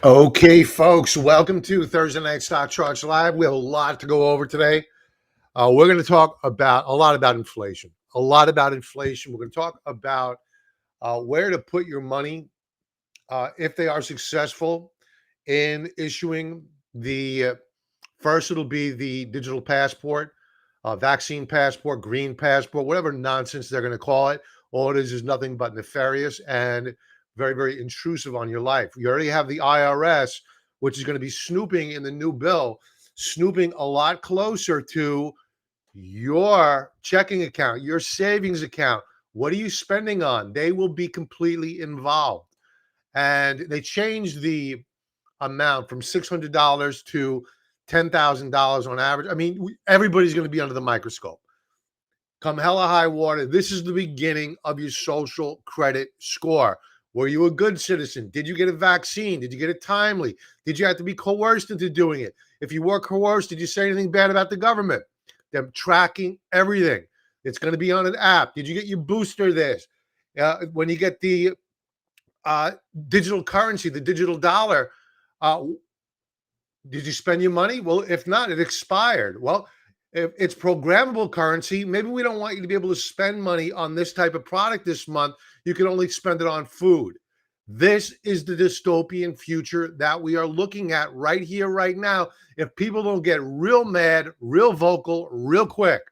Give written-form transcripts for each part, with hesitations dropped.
Okay, folks, welcome to Thursday Night Stock Charts Live. We have a lot to go over today. We're going to talk about a lot about inflation. We're going to talk about where to put your money if they are successful in issuing the first, it'll be the digital passport, vaccine passport, green passport, whatever nonsense they're going to call it. All it is nothing but nefarious and very, very intrusive on your life. You already have the IRS, which is going to be snooping in the new bill, snooping a lot closer to your checking account, your savings account. What are you spending on? They will be completely involved. And they changed the amount from $600 to $10,000 on average. I mean, everybody's going to be under the microscope. Come hella high water, this is the beginning of your social credit score. Were you a good citizen? Did you get a vaccine? Did you get it timely? Did you have to be coerced into doing it? If you were coerced, did you say anything bad about the government? They're tracking everything. It's going to be on an app. Did you get your booster this? When you get the digital currency, the digital dollar, did you spend your money? Well, if not, it expired. Well, if it's programmable currency, maybe we don't want you to be able to spend money on this type of product this month. You can only spend it on food. This is the dystopian future that we are looking at right here, right now, if people don't get real mad, real vocal, real quick.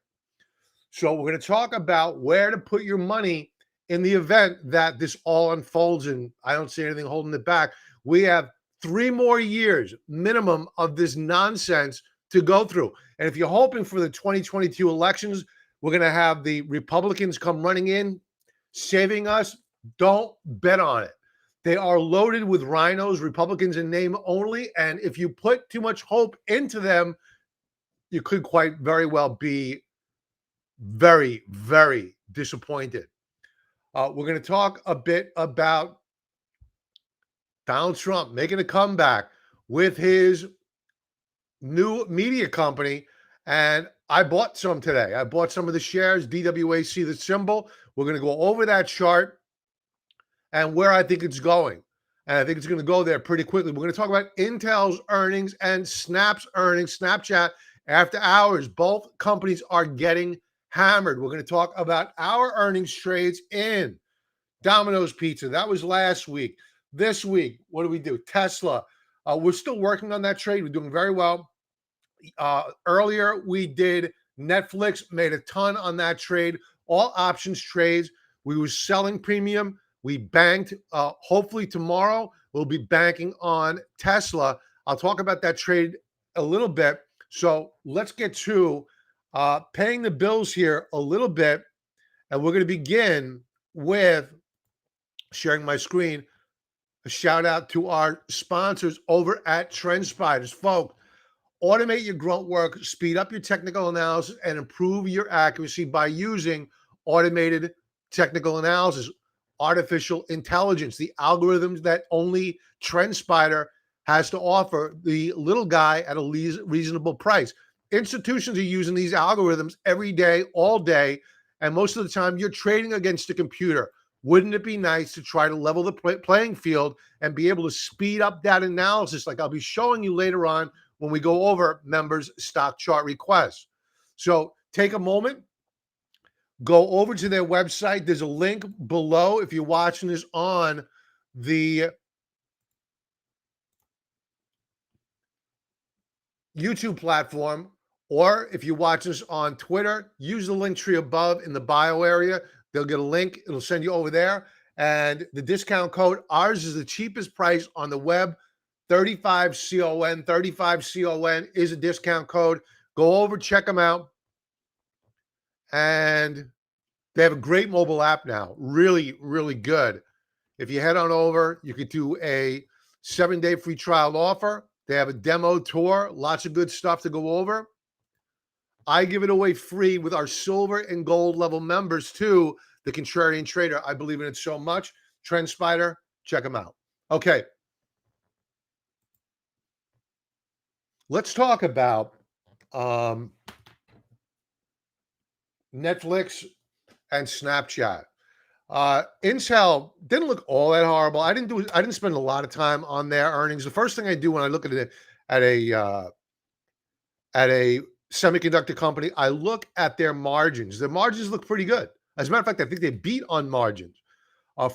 So we're going to talk about where to put your money in the event that this all unfolds, and I don't see anything holding it back. We have 3 more years minimum of this nonsense to go through. And if you're hoping for the 2022 elections, we're going to have the Republicans come running in, saving us. Don't bet on it. They are loaded with rhinos, Republicans in name only. And if you put too much hope into them, you could quite very well be very, very disappointed. We're going to talk a bit about Donald Trump making a comeback with his new media company. And I bought some today. I bought some of the shares, DWAC, the symbol. We're going to go over that chart and where I think it's going. And I think it's going to go there pretty quickly. We're going to talk about Intel's earnings and Snap's earnings, Snapchat after hours. Both companies are getting hammered. We're going to talk about our earnings trades in Domino's Pizza. That was last week. This week, what do we do? Tesla. We're still working on that trade. We're doing very well. Earlier, we did Netflix, made a ton on that trade. All options trades. We were selling premium. We banked. Hopefully tomorrow, we'll be banking on Tesla. I'll talk about that trade a little bit. So let's get to paying the bills here a little bit. And we're going to begin with sharing my screen. A shout out to our sponsors over at TrendSpider. Folks, automate your grunt work, speed up your technical analysis, and improve your accuracy by using automated technical analysis, artificial intelligence, the algorithms that only TrendSpider has to offer the little guy at a reasonable price. Institutions are using these algorithms every day, all day, and most of the time you're trading against a computer. Wouldn't it be nice to try to level the playing field and be able to speed up that analysis like I'll be showing you later on when we go over members' stock chart requests? So take a moment, go over to their website. There's a link below if you're watching this on the YouTube platform, or if you watch this on Twitter, use the link tree above in the bio area. They'll get a link. It'll send you over there. And the discount code, ours is the cheapest price on the web, 35CON. 35CON is a discount code. Go over, check them out. And they have a great mobile app now. Really, really good. If you head on over, you could do a 7-day free trial offer. They have a demo tour, lots of good stuff to go over. I give it away free with our silver and gold level members too. The Contrarian Trader, I believe in it so much. TrendSpider, check them out. Okay. Let's talk about Netflix and Snapchat. Intel didn't look all that horrible. I didn't spend a lot of time on their earnings. The first thing I do when I look at a semiconductor company, I look at their margins. Their margins look pretty good. As a matter of fact, I think they beat on margins.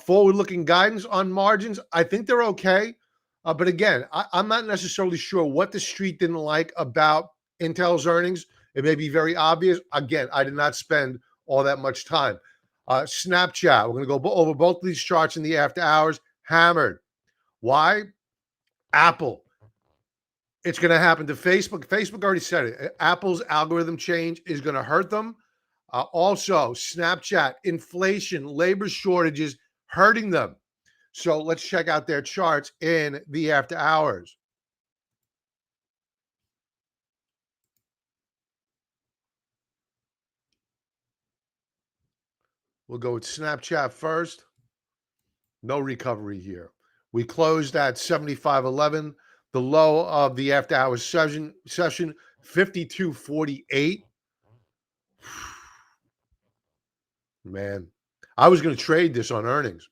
Forward-looking guidance on margins, I think they're okay. But again, I'm not necessarily sure what the street didn't like about Intel's earnings. It may be very obvious. Again, I did not spend all that much time. Snapchat, we're going to go over both of these charts in the after hours. Hammered. Why? Apple. It's going to happen to Facebook. Facebook already said it. Apple's algorithm change is going to hurt them. Also, Snapchat, inflation, labor shortages hurting them. So let's check out their charts in the after hours. We'll go with Snapchat first. No recovery here. We closed at 75.11. The low of the after hours session 52.48. Man, I was going to trade this on earnings.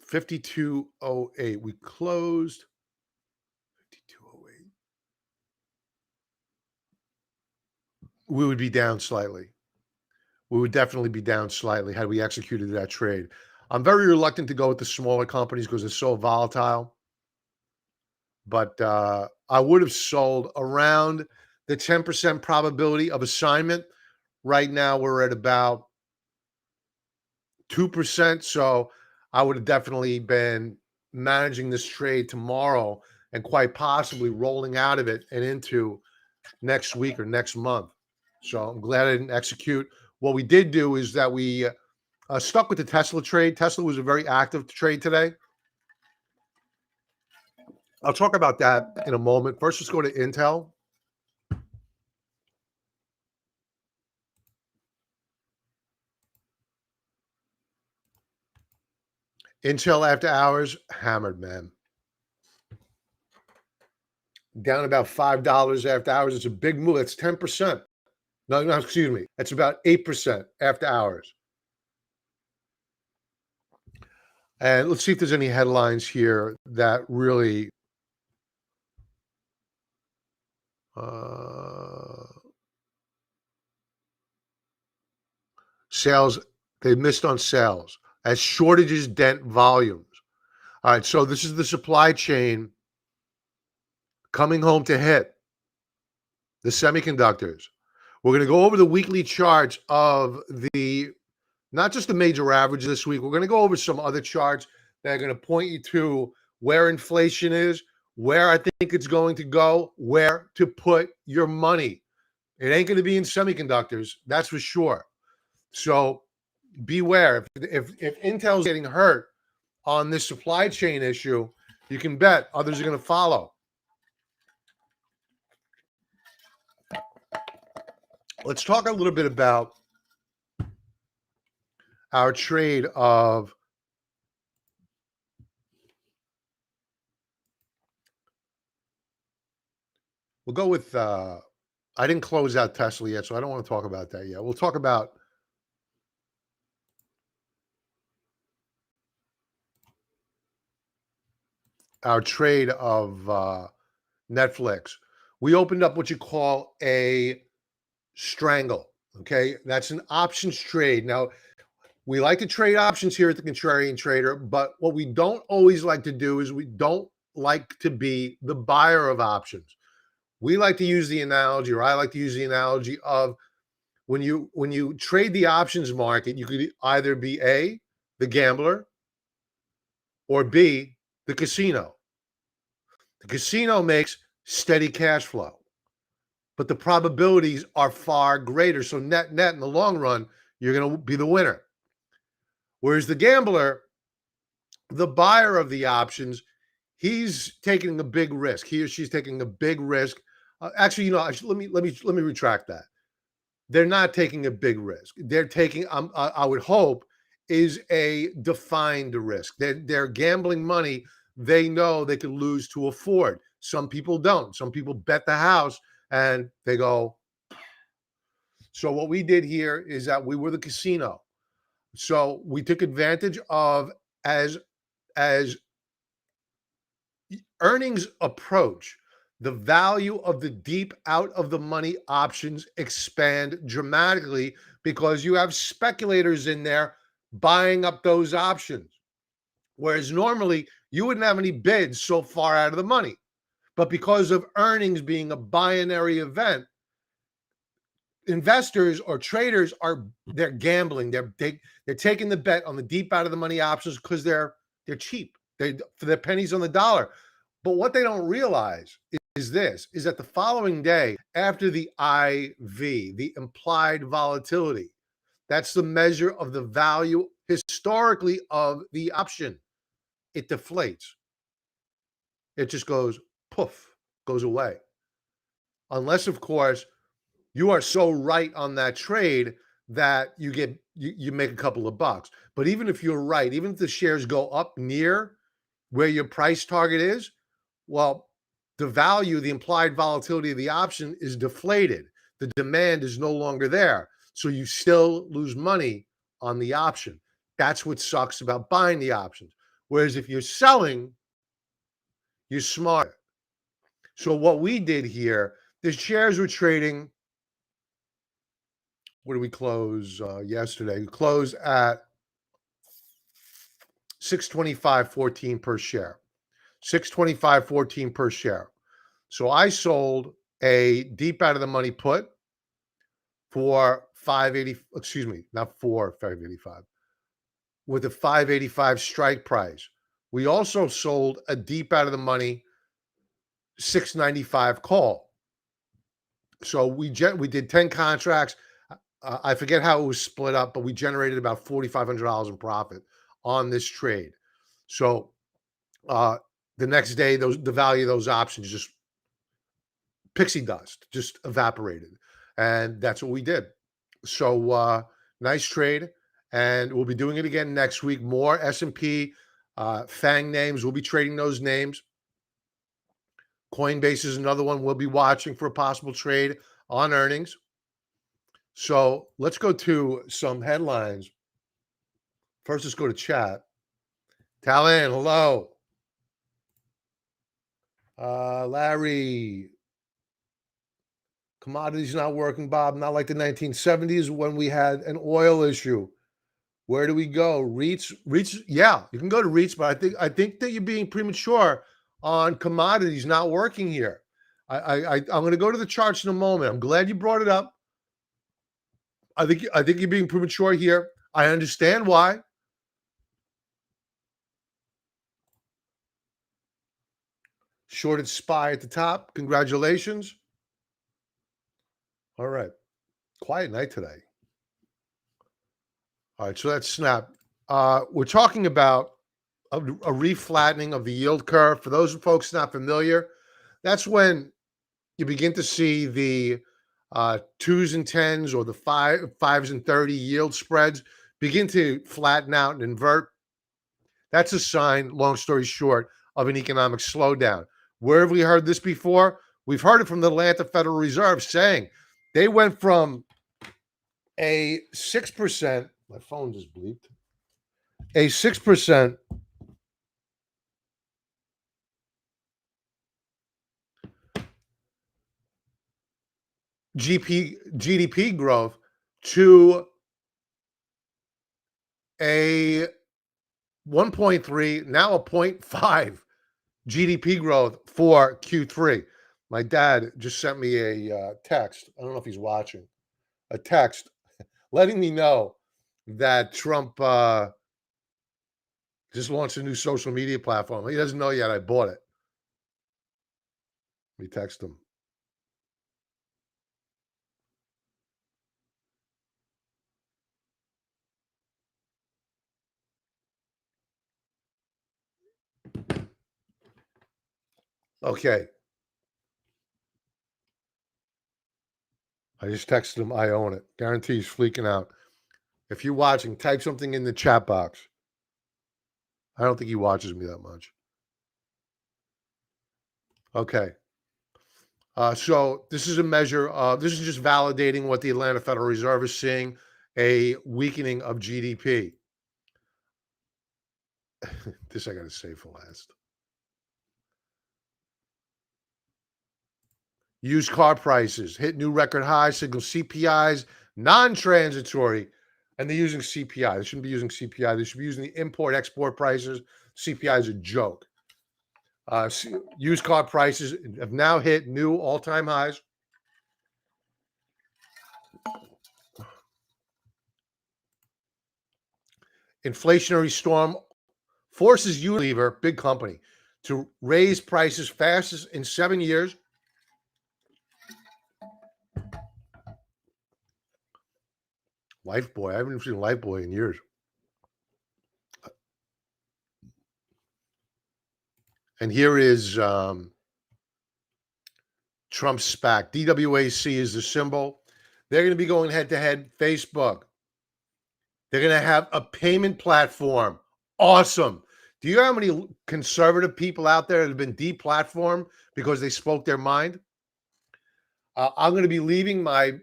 52.08. We closed 52.08. We would be down slightly. We would definitely be down slightly had we executed that trade. I'm very reluctant to go with the smaller companies because they're so volatile. But I would have sold around the 10% probability of assignment. Right now, we're at about 2%. So I would have definitely been managing this trade tomorrow and quite possibly rolling out of it and into next week or next month. So I'm glad I didn't execute. What we did do is that we stuck with the Tesla trade. Tesla was a very active trade today. I'll talk about that in a moment. First, let's go to Intel. Intel after hours, hammered, man. Down about $5 after hours. It's a big move. It's 10%. No, excuse me. It's about 8% after hours. And let's see if there's any headlines here that really sales, they missed on sales as shortages dent volumes. All right, so this is the supply chain coming home to hit the semiconductors. We're going to go over the weekly charts of the, not just the major average this week. We're going to go over some other charts that are going to point you to where inflation is, where I think it's going to go, where to put your money. It ain't going to be in semiconductors, that's for sure. So beware. If Intel's getting hurt on this supply chain issue, you can bet others are going to follow. Let's talk a little bit about our trade of we'll go with I didn't close out Tesla yet, so I don't want to talk about that yet. We'll talk about our trade of Netflix. We opened up what you call a strangle. Okay, that's an options trade. Now, we like to trade options here at the Contrarian Trader, but what we don't always like to do is we don't like to be the buyer of options. We like to use the analogy, or I like to use the analogy of when you trade the options market, you could either be A, the gambler, or B, the casino. The casino makes steady cash flow, but the probabilities are far greater. So net in the long run, you're going to be the winner. Whereas the gambler, the buyer of the options, he's taking a big risk. He or she's taking a big risk. Actually, let me retract that. They're not taking a big risk. They're taking, I would hope, is a defined risk. They're gambling money they know they could lose to afford. Some people don't. Some people bet the house and they go. So what we did here is that we were the casino. So we took advantage of as earnings approach, the value of the deep out of the money options expand dramatically because you have speculators in there buying up those options. Whereas normally you wouldn't have any bids so far out of the money. But because of earnings being a binary event, investors or traders they're gambling. They're taking the bet on the deep out of the money options because they're cheap. For their pennies on the dollar. But what they don't realize is that the following day, after the IV, the implied volatility, that's the measure of the value historically of the option. It deflates. It just goes poof, goes away. Unless, of course, you are so right on that trade that you make a couple of bucks. But even if you're right, even if the shares go up near where your price target is, well, the value, the implied volatility of the option is deflated. The demand is no longer there. So you still lose money on the option. That's what sucks about buying the options. Whereas if you're selling, you're smart. So what we did here, the shares were trading. What did we close yesterday? We closed at 625.14 per share. 625.14 per share. So I sold a deep out of the money put for 580, excuse me, not for 585, with a 585 strike price. We also sold a deep out of the money 695 call. So we did 10 contracts. I forget how it was split up, but we generated about $4,500 in profit on this trade. So the next day, the value of those options just pixie dust, just evaporated. And that's what we did. So nice trade. And we'll be doing it again next week. More S&P FANG names. We'll be trading those names. Coinbase is another one we'll be watching for a possible trade on earnings. So let's go to some headlines. First, let's go to chat. Talon, hello. Larry, commodities not working, Bob. Not like the 1970s when we had an oil issue. Where do we go? REITs. Yeah, you can go to REITs, but I think that you're being premature on commodities not working here. I'm going to go to the charts in a moment. I'm glad you brought it up. I think you're being premature here. I understand why. Shorted SPY at the top. Congratulations. All right. Quiet night today. All right, so that's Snap. We're talking about a re-flattening of the yield curve. For those folks not familiar, that's when you begin to see the 2s and 10s or the 5s and 30 yield spreads begin to flatten out and invert. That's a sign, long story short, of an economic slowdown. Where have we heard this before? We've heard it from the Atlanta Federal Reserve saying they went from a 6%, my phone just bleeped, a 6% GDP growth to a 1.3, now a 0.5 GDP growth for Q3. My dad just sent me a text. I don't know if he's watching. A text letting me know that Trump just launched a new social media platform. He doesn't know yet. I bought it. Let me text him. Okay. I just texted him. I own it. Guarantee he's freaking out. If you're watching, type something in the chat box. I don't think he watches me that much. Okay. So this is a measure of, this is just validating what the Atlanta Federal Reserve is seeing, a weakening of GDP. This I got to save for last. Used car prices hit new record highs, signal CPIs, non-transitory, and they're using CPI. They shouldn't be using CPI. They should be using the import-export prices. CPI is a joke. Used car prices have now hit new all-time highs. Inflationary storm forces Unilever, big company, to raise prices fastest in 7 years. Lifebuoy, I haven't seen Lifebuoy in years. And here is Trump's SPAC. DWAC is the symbol. They're going to be going head-to-head. Facebook. They're going to have a payment platform. Awesome. Do you know how many conservative people out there that have been deplatformed because they spoke their mind? I'm going to be leaving my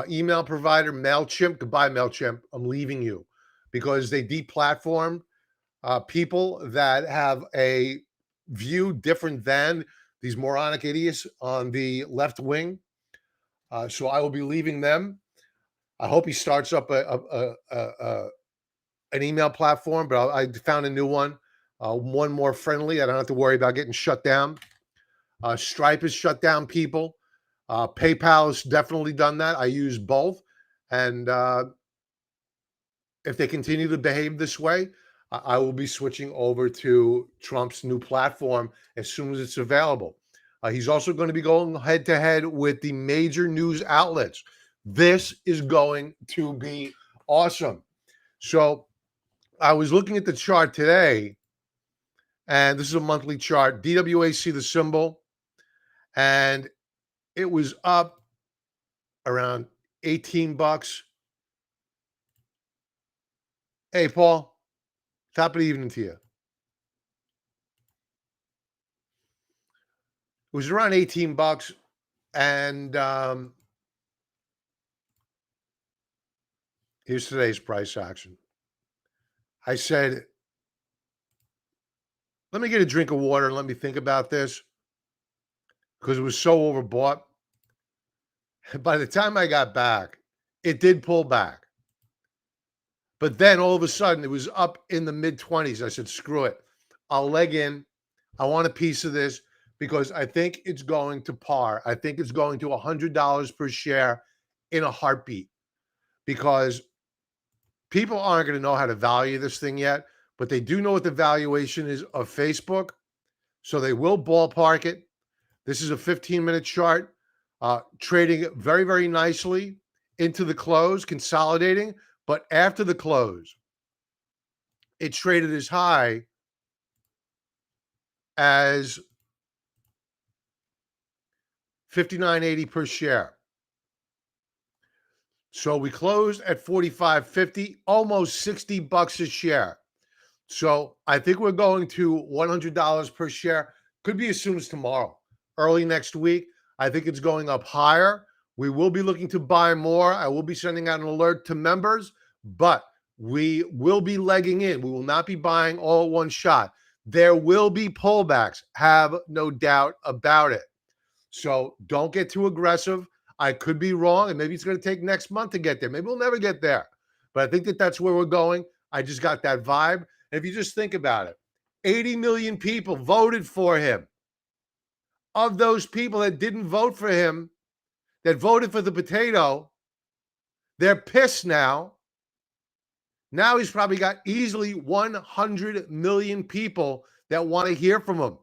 email provider, MailChimp. Goodbye, MailChimp. I'm leaving you because they deplatformed people that have a view different than these moronic idiots on the left wing. So I will be leaving them. I hope he starts up an email platform, but I found a new one more friendly. I don't have to worry about getting shut down. Stripe has shut down people. PayPal has definitely done that. I use both. And if they continue to behave this way, I will be switching over to Trump's new platform as soon as it's available. He's also going to be going head-to-head with the major news outlets. This is going to be awesome. So I was looking at the chart today, and this is a monthly chart. DWAC, the symbol, and it was up around 18 bucks. Hey, Paul, top of the evening to you. It was around 18 bucks, and here's today's price action. I said, let me get a drink of water and let me think about this because it was so overbought. By the time I got back, it did pull back. But then all of a sudden, it was up in the mid-20s. I said, screw it. I'll leg in. I want a piece of this because I think it's going to par. I think it's going to $100 per share in a heartbeat because people aren't going to know how to value this thing yet, but they do know what the valuation is of Facebook. So they will ballpark it. This is a 15-minute chart, trading very, very nicely into the close, consolidating. But after the close, it traded as high as $59.80 per share. So we closed at $45.50, almost 60 bucks a share. So I think we're going to $100 per share. Could be as soon as tomorrow, early next week. I think it's going up higher. We will be looking to buy more. I will be sending out an alert to members, but we will be legging in. We will not be buying all at one shot. There will be pullbacks, have no doubt about it. So don't get too aggressive. I could be wrong, and maybe it's going to take next month to get there. Maybe we'll never get there. But I think that that's where we're going. I just got that vibe. And if you just think about it, 80 million people voted for him. Of those people that didn't vote for him, that voted for the potato, they're pissed now. Now he's probably got easily 100 million people that want to hear from him.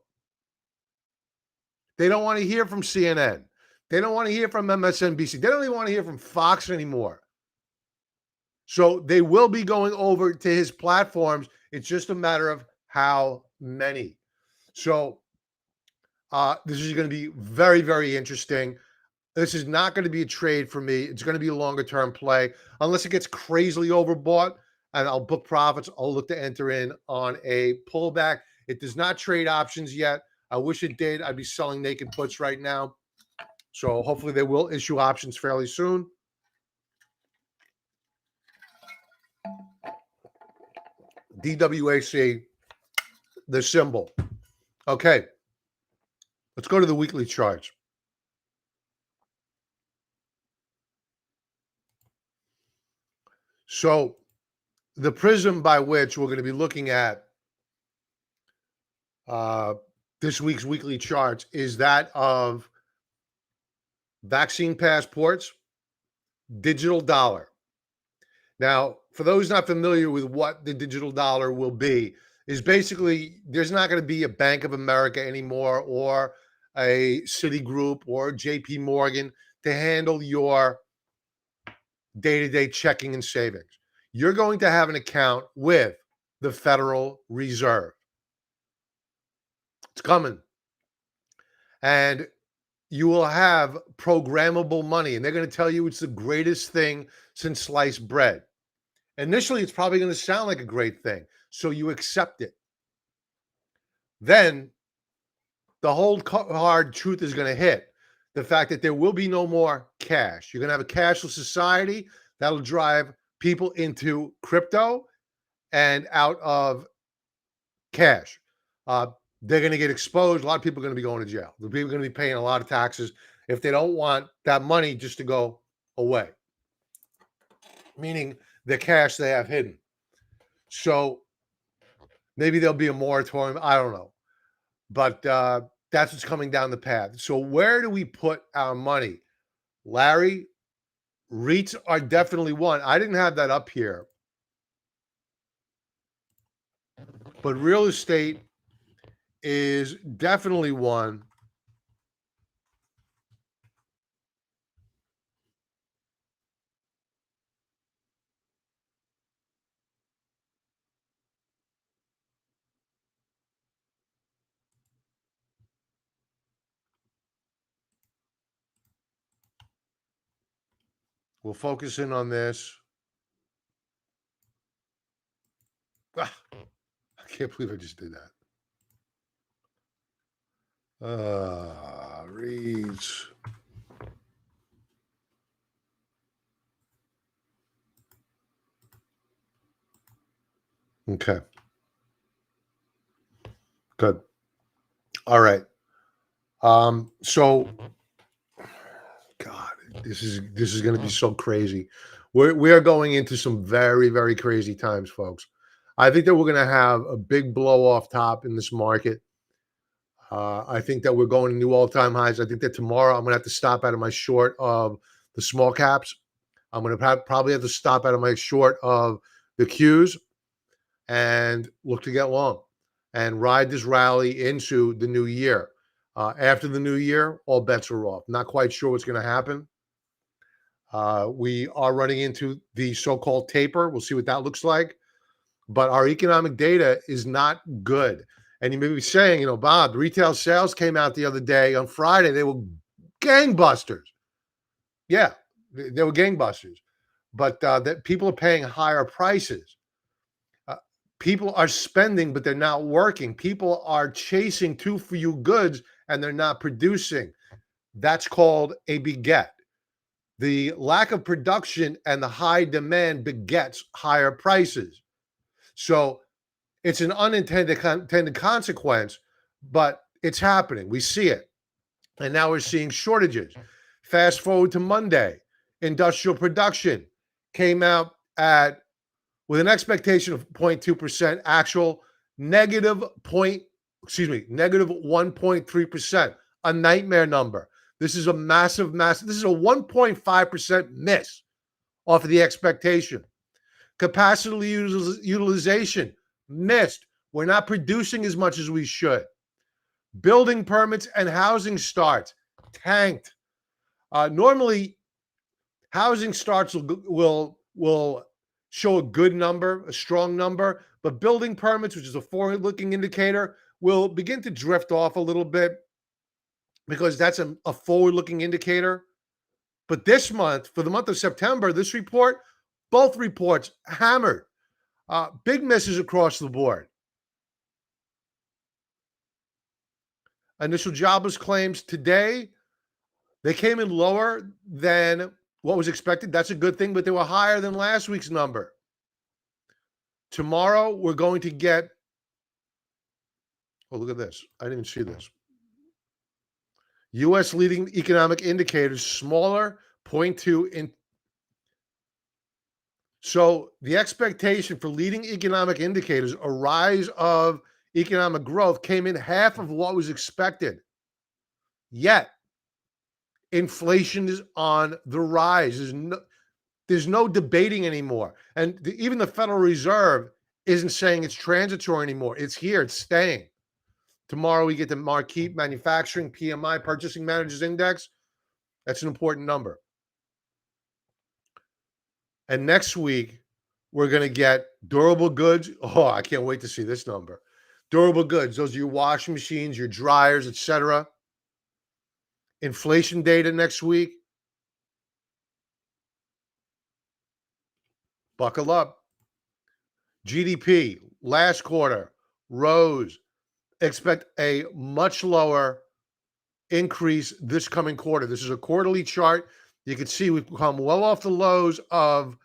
They don't want to hear from CNN. They don't want to hear from MSNBC. They don't even want to hear from Fox anymore. So they will be going over to his platforms. It's just a matter of how many. So this is going to be very, very interesting. This is not going to be a trade for me. It's going to be a longer-term play. Unless it gets crazily overbought and I'll book profits, I'll look to enter in on a pullback. It does not trade options yet. I wish it did. I'd be selling naked puts right now. So hopefully they will issue options fairly soon. DWAC, the symbol. Okay, let's go to the weekly charts. So the prism by which we're going to be looking at this week's weekly charts is that of vaccine passports, digital dollar. Now, for those not familiar with what the digital dollar will be, is basically there's not going to be a Bank of America anymore or a Citigroup or JP Morgan to handle your day-to-day checking and savings. You're going to have an account with the Federal Reserve. It's coming. And you will have programmable money, and they're going to tell you it's the greatest thing since sliced bread. Initially, it's probably going to sound like a great thing, so you accept it. Then the whole hard truth is going to hit. The fact that there will be no more cash. You're going to have a cashless society that'll drive people into crypto and out of cash. They're going to get exposed. A lot of people are going to be going to jail. The people are going to be paying a lot of taxes if they don't want that money just to go away, meaning the cash they have hidden. So maybe there'll be a moratorium. I don't know. But that's what's coming down the path. So where do we put our money? Larry, REITs are definitely one. I didn't have that up here. But real estate is definitely one. We'll focus in on this. I can't believe I just did that. Reads. Okay. Good. All right. So God, this is going to be so crazy. We are going into some very, very crazy times, folks. I think that we're going to have a big blow off top in this market. I think that we're going to new all-time highs. I think that tomorrow I'm going to have to stop out of my short of the small caps. I'm going to probably have to stop out of my short of the Qs and look to get long and ride this rally into the new year. After the new year, all bets are off. Not quite sure what's going to happen. We are running into the so-called taper. We'll see what that looks like. But our economic data is not good. And you may be saying, Bob, the retail sales came out the other day on Friday. They were gangbusters. Yeah, they were gangbusters. But that people are paying higher prices. People are spending, but they're not working. People are chasing too few goods, and they're not producing. That's called a beget. The lack of production and the high demand begets higher prices. So it's an unintended consequence, but it's happening. We see it. And now we're seeing shortages. Fast forward to Monday, industrial production came out with an expectation of 0.2%, actual negative 1.3%, a nightmare number. This is a massive. This is a 1.5% miss off of the expectation. Capacity utilization missed. We're not producing as much as we should. Building permits and housing starts tanked. Normally, housing starts will show a good number, a strong number, but building permits, which is a forward-looking indicator, will begin to drift off a little bit because that's a forward-looking indicator. But this month, for the month of September, both reports hammered. Big misses across the board. Initial jobless claims today They came in lower than what was expected. That's a good thing, but they were higher than last week's number. Tomorrow, we're going to get, oh, look at this. I didn't even see this. U.S. leading economic indicators, smaller, 0.2 in. So the expectation for leading economic indicators, a rise of economic growth, came in half of what was expected. Yet, inflation is on the rise. There's no debating anymore. And even the Federal Reserve isn't saying it's transitory anymore. It's here. It's staying. Tomorrow, we get the marquee manufacturing PMI, Purchasing Managers Index. That's an important number. And next week, we're going to get durable goods. Oh, I can't wait to see this number. Durable goods. Those are your washing machines, your dryers, etc. Inflation data next week. Buckle up. GDP last quarter rose. Expect a much lower increase this coming quarter. This is a quarterly chart. You can see we've come well off the lows of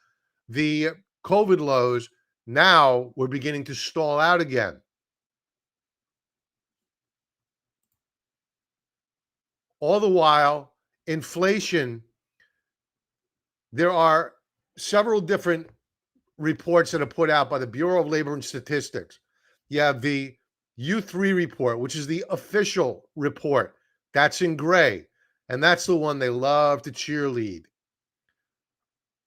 the COVID lows. Now we're beginning to stall out again. All the while, inflation, there are several different reports that are put out by the Bureau of Labor and Statistics. You have the U3 report, which is the official report. That's in gray. And that's the one they love to cheerlead.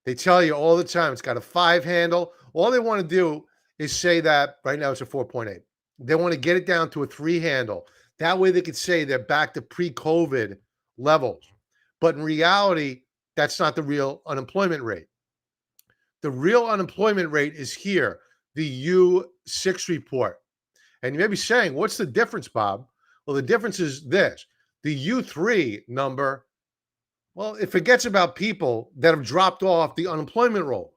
They tell you all the time it's got a 5 handle. All they want to do is say that right now it's a 4.8. They want to get it down to a 3 handle. That way they could say they're back to pre-COVID levels. But in reality, that's not the real unemployment rate. The real unemployment rate is here, the U6 report. And you may be saying, what's the difference, Bob? Well, the difference is this. The U3 number, well, it forgets about people that have dropped off the unemployment rolls.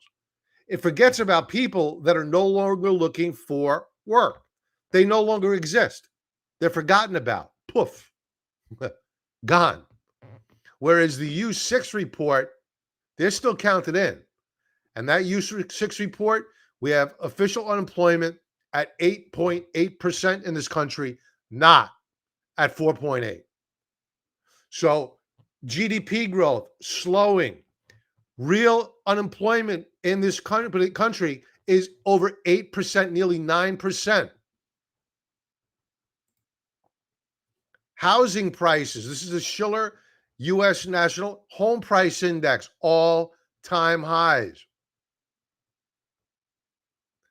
It forgets about people that are no longer looking for work. They no longer exist. They're forgotten about. Poof. Gone. Whereas the U6 report, they're still counted in. And that U6 report, we have official unemployment at 8.8% in this country, not at 4.8. So GDP growth slowing. Real unemployment in this country is over 8%, nearly 9%. Housing prices. This is the Schiller U.S. National Home Price Index, all-time highs.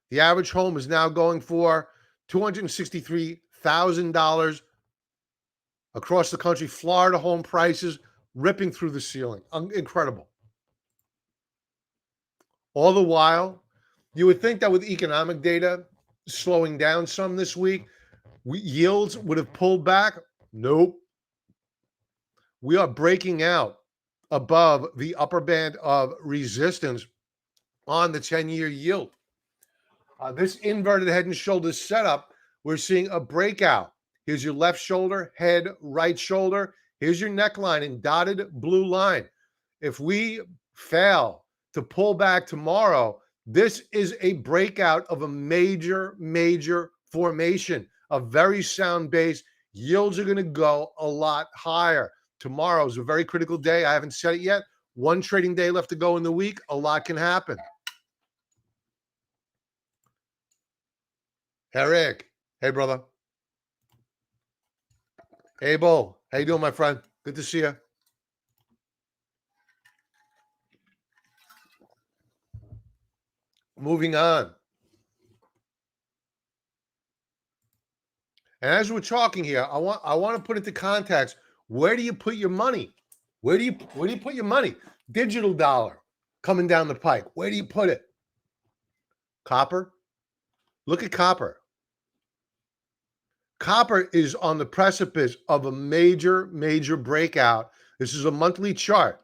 The average home is now going for $263,000 across the country. Florida home prices ripping through the ceiling. Incredible. All the while, you would think that with economic data slowing down some this week, yields would have pulled back. Nope. We are breaking out above the upper band of resistance on the 10-year yield. This inverted head and shoulders setup, we're seeing a breakout. Here's your left shoulder, head, right shoulder. Here's your neckline in dotted blue line. If we fail to pull back tomorrow, this is a breakout of a major, major formation, a very sound base. Yields are going to go a lot higher. Tomorrow is a very critical day. I haven't said it yet. One trading day left to go in the week. A lot can happen. Eric. Hey, brother. Hey, Bo. How you doing, my friend? Good to see you. Moving on. And as we're talking here, I want to put into context, where do you put your money? Where do you put your money? Digital dollar coming down the pike. Where do you put it? Copper. Look at copper. Copper is on the precipice of a major, major breakout. This is a monthly chart.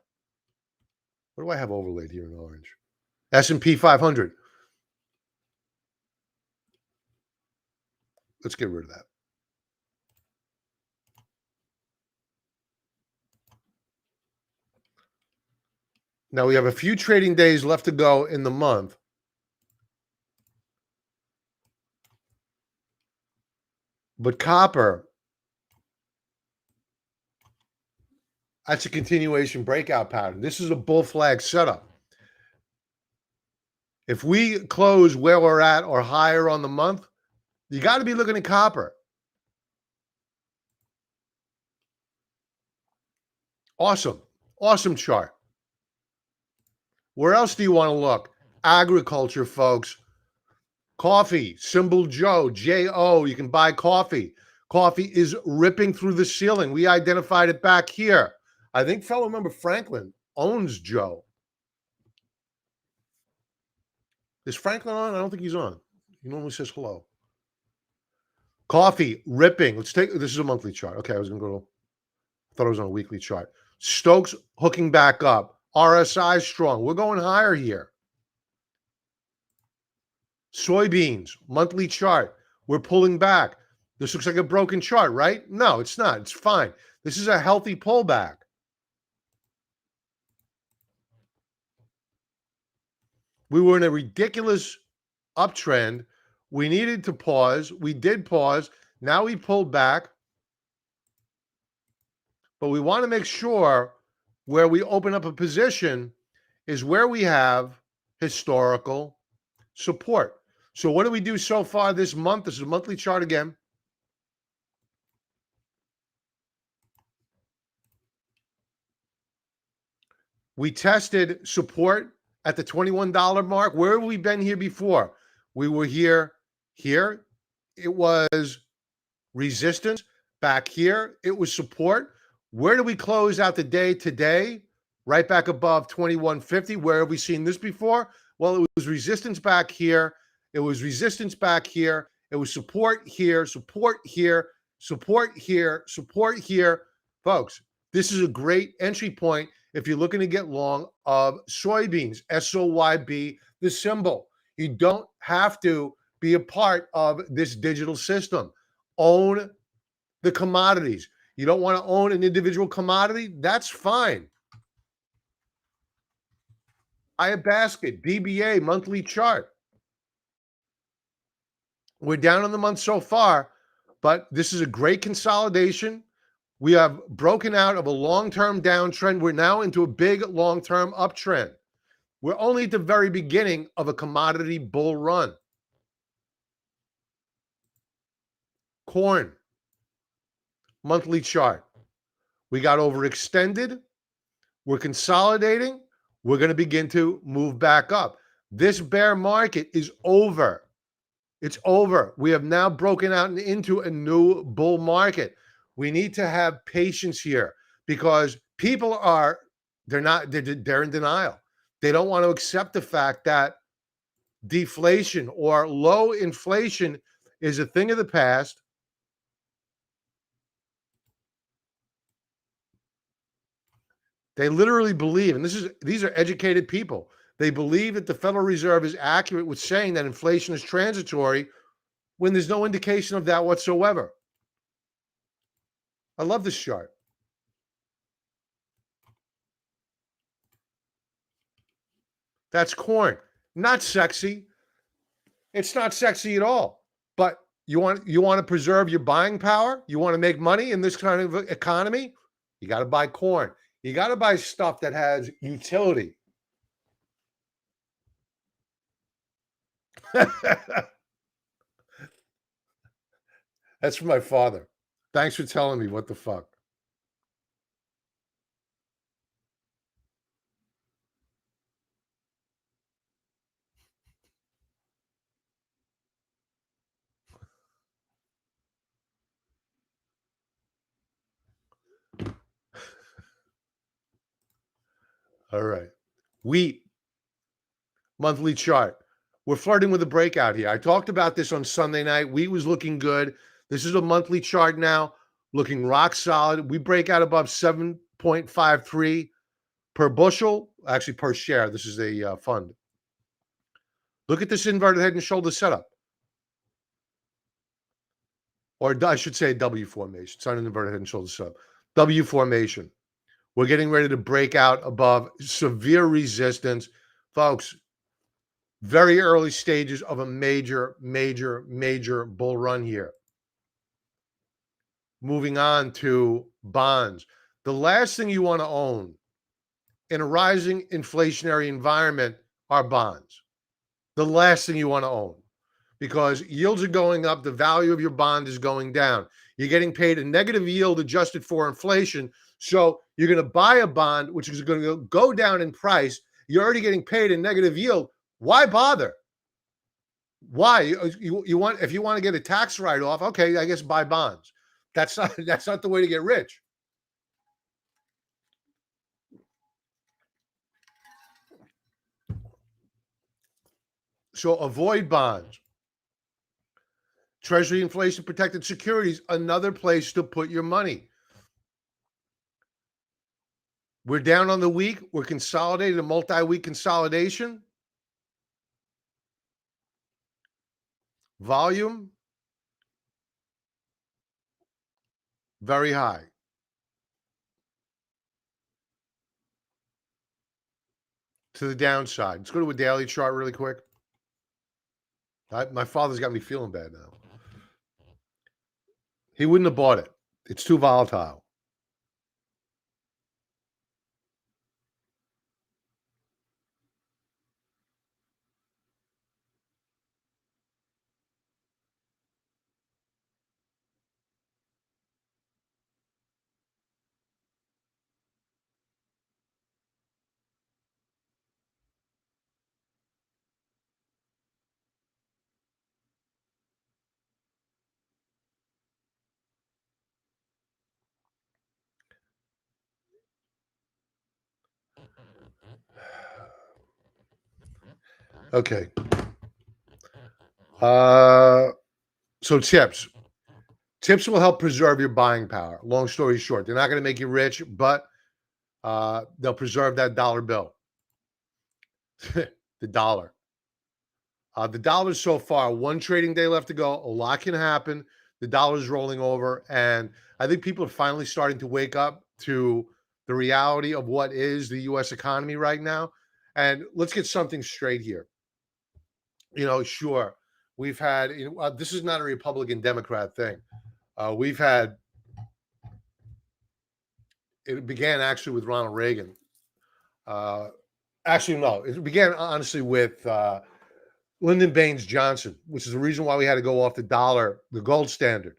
What do I have overlaid here in orange? S&P 500. Let's get rid of that. Now we have a few trading days left to go in the month. But copper, that's a continuation breakout pattern. This is a bull flag setup. If we close where we're at or higher on the month, you got to be looking at copper. Awesome. Awesome chart. Where else do you want to look? Agriculture, folks. Coffee, symbol Joe, J-O. You can buy coffee. Coffee is ripping through the ceiling. We identified it back here. I think fellow member Franklin owns Joe. Is Franklin on? I don't think he's on. He normally says hello. Coffee, ripping. Let's take, this is a monthly chart. Okay, I was going to go, I thought it was on a weekly chart. Stokes hooking back up. RSI strong. We're going higher here. Soybeans, monthly chart. We're pulling back. This looks like a broken chart, right? No, it's not. It's fine. This is a healthy pullback. We were in a ridiculous uptrend. We needed to pause. We did pause. Now we pulled back. But we want to make sure where we open up a position is where we have historical support. So what do we do so far this month? This is a monthly chart again. We tested support at the $21 mark. Where have we been here before? We were here. It was resistance. Back here, it was support. Where do we close out the day today? Right back above 2150. Where have we seen this before? Well, it was resistance back here. It was resistance back here. It was support here, support here, support here, support here. Folks, this is a great entry point if you're looking to get long of soybeans, SOYB, the symbol. You don't have to be a part of this digital system. Own the commodities. You don't want to own an individual commodity? That's fine. Buy a basket, DBA, monthly chart. We're down on the month so far, but this is a great consolidation. We have broken out of a long-term downtrend. We're now into a big long-term uptrend. We're only at the very beginning of a commodity bull run. Corn, monthly chart. We got overextended. We're consolidating. We're going to begin to move back up. This bear market is over. It's over. We have now broken out into a new bull market. We need to have patience here because people are, they're in denial. They don't want to accept the fact that deflation or low inflation is a thing of the past. They literally believe, and these are educated people. They believe that the Federal Reserve is accurate with saying that inflation is transitory when there's no indication of that whatsoever. I love this chart. That's corn. Not sexy. It's not sexy at all. But you want to preserve your buying power? You want to make money in this kind of economy? You got to buy corn. You got to buy stuff that has utility. That's from my father. Thanks for telling me what the fuck. All right. Wheat, monthly chart. We're flirting with a breakout here. I talked about this on Sunday night. Wheat was looking good. This is a monthly chart now, looking rock solid. We break out above 7.53 per bushel, actually per share. This is a fund. Look at this inverted head and shoulder setup. Or I should say a W formation. It's not an inverted head and shoulder setup. W formation. We're getting ready to break out above severe resistance. Folks, very early stages of a major, major, major bull run here. Moving on to bonds. The last thing you want to own in a rising inflationary environment are bonds. The last thing you want to own, because yields are going up, the value of your bond is going down. You're getting paid a negative yield adjusted for inflation. So you're going to buy a bond, which is going to go down in price. You're already getting paid a negative yield. Why bother? Why? You want, if you want to get a tax write-off, okay, I guess buy bonds. That's not the way to get rich. So avoid bonds. Treasury inflation protected securities, another place to put your money. We're down on the week. We're consolidated, a multi-week consolidation. Volume, very high. To the downside. Let's go to a daily chart really quick. My father's got me feeling bad now. He wouldn't have bought it. It's too volatile. Okay. So tips. Tips will help preserve your buying power. Long story short, they're not going to make you rich, but they'll preserve that dollar bill. The dollar. The dollar's so far, one trading day left to go. A lot can happen. The dollar's rolling over. And I think people are finally starting to wake up to the reality of what is the U.S. economy right now. And let's get something straight here. Sure, we've had, this is not a Republican Democrat thing. We've had, it began actually with Ronald Reagan. Actually, no, it began honestly with Lyndon Baines Johnson, which is the reason why we had to go off the dollar, the gold standard.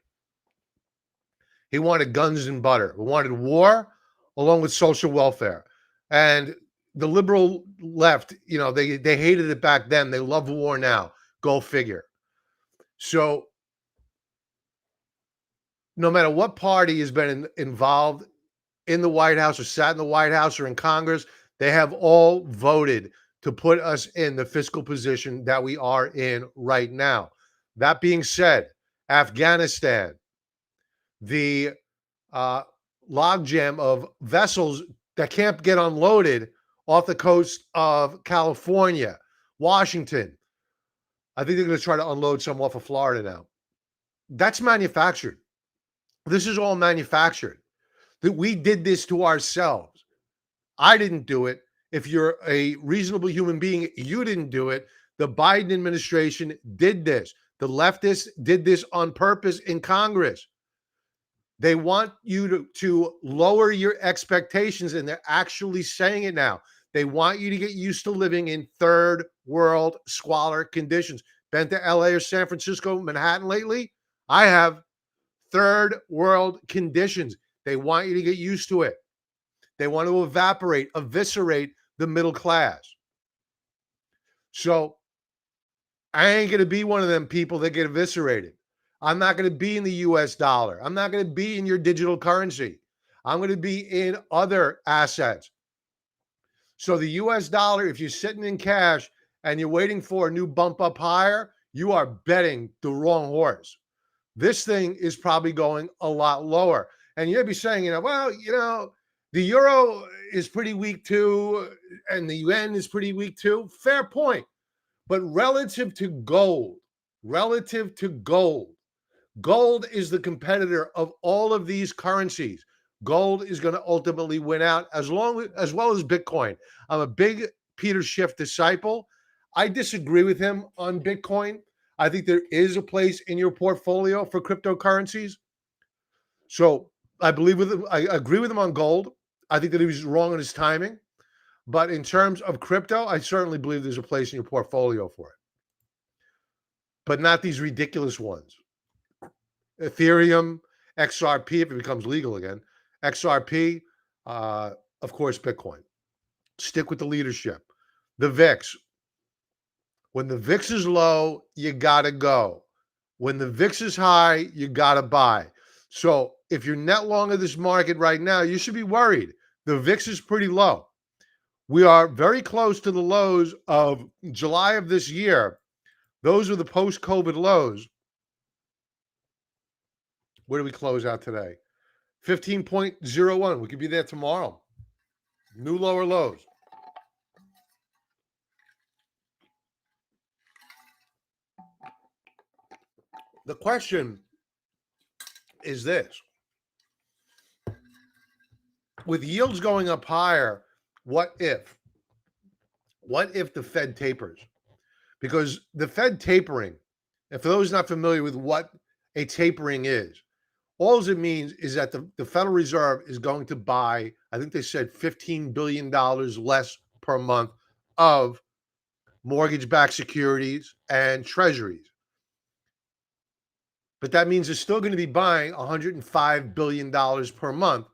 He wanted guns and butter. We wanted war along with social welfare. And the liberal left, they hated it back then. They love war now. Go figure. So no matter what party has been involved in the White House or sat in the White House or in Congress, they have all voted to put us in the fiscal position that we are in right now. That being said, Afghanistan, the logjam of vessels that can't get unloaded off the coast of California, Washington. I think they're going to try to unload some off of Florida now. That's manufactured. This is all manufactured. That we did this to ourselves. I didn't do it. If you're a reasonable human being, you didn't do it. The Biden administration did this. The leftists did this on purpose in Congress. They want you to lower your expectations, and they're actually saying it now. They want you to get used to living in third world squalor conditions. Been to LA or San Francisco, Manhattan lately? I have. Third world conditions. They want you to get used to it. They want to eviscerate the middle class. So I ain't going to be one of them people that get eviscerated. I'm not going to be in the US dollar. I'm not going to be in your digital currency. I'm going to be in other assets. So the US dollar, if you're sitting in cash and you're waiting for a new bump up higher, you are betting the wrong horse. This thing is probably going a lot lower. And you'd be saying, the euro is pretty weak too, and the yen is pretty weak too. Fair point. But relative to gold, gold is the competitor of all of these currencies. Gold is going to ultimately win out as well as Bitcoin. I'm a big Peter Schiff disciple. I disagree with him on Bitcoin. I think there is a place in your portfolio for cryptocurrencies. So I believe with him, I agree with him on gold. I think that he was wrong on his timing. But in terms of crypto, I certainly believe there's a place in your portfolio for it. But not these ridiculous ones. Ethereum, XRP, if it becomes legal again, XRP, of course, Bitcoin. Stick with the leadership. The VIX. When the VIX is low, you got to go. When the VIX is high, you got to buy. So if you're net long of this market right now, you should be worried. The VIX is pretty low. We are very close to the lows of July of this year. Those are the post-COVID lows. Where do we close out today? 15.01. We could be there tomorrow. New lower lows. The question is this. With yields going up higher, what if? What if the Fed tapers? Because the Fed tapering, and for those not familiar with what a tapering is, all it means is that the Federal Reserve is going to buy, I think they said $15 billion less per month of mortgage-backed securities and treasuries. But that means they're still going to be buying $105 billion per month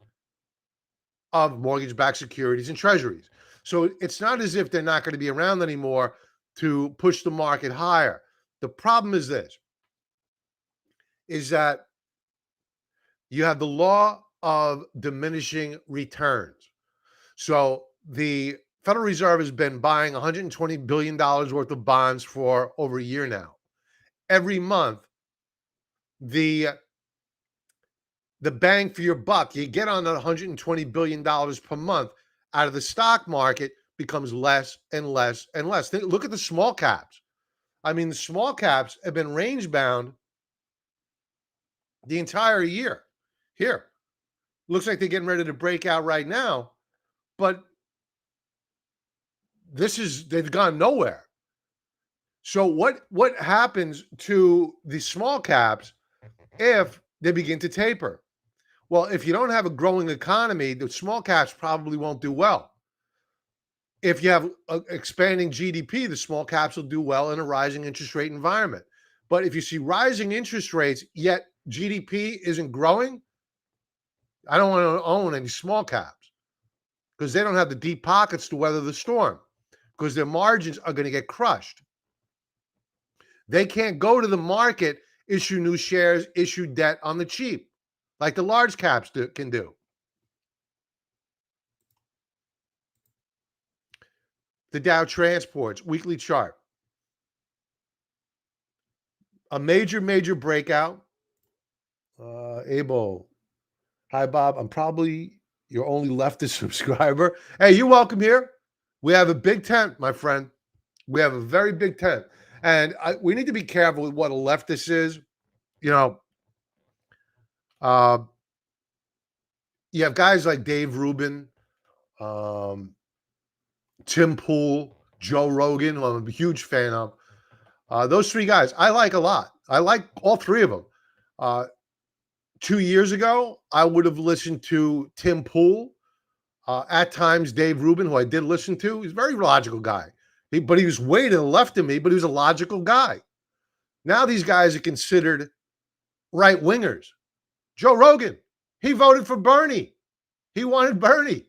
of mortgage-backed securities and treasuries. So it's not as if they're not going to be around anymore to push the market higher. The problem is this, is that you have the law of diminishing returns. So the Federal Reserve has been buying $120 billion worth of bonds for over a year now. Every month, the bang for your buck you get on that $120 billion per month out of the stock market becomes less and less and less. Look at the small caps. I mean, the small caps have been range bound the entire year. Here, looks like they're getting ready to break out right now, but they've gone nowhere. So what happens to the small caps if they begin to taper? Well, if you don't have a growing economy, the small caps probably won't do well. If you have expanding GDP, the small caps will do well in a rising interest rate environment. But if you see rising interest rates, yet GDP isn't growing, I don't want to own any small caps because they don't have the deep pockets to weather the storm because their margins are going to get crushed. They can't go to the market, issue new shares, issue debt on the cheap like the large caps can do. The Dow Transports weekly chart. A major breakout. Abel. Hi, Bob. I'm probably your only leftist subscriber. Hey, you're welcome here. We have a big tent, my friend. We have a very big tent. And we need to be careful with what a leftist is. You know, you have guys like Dave Rubin, Tim Pool, Joe Rogan, who I'm a huge fan of. Those three guys I like a lot. I like all three of them. 2 years ago, I would have listened to Tim Pool. At times, Dave Rubin, who I did listen to. He's a very logical guy. But he was way to the left of me, but he was a logical guy. Now these guys are considered right-wingers. Joe Rogan, he voted for Bernie. He wanted Bernie.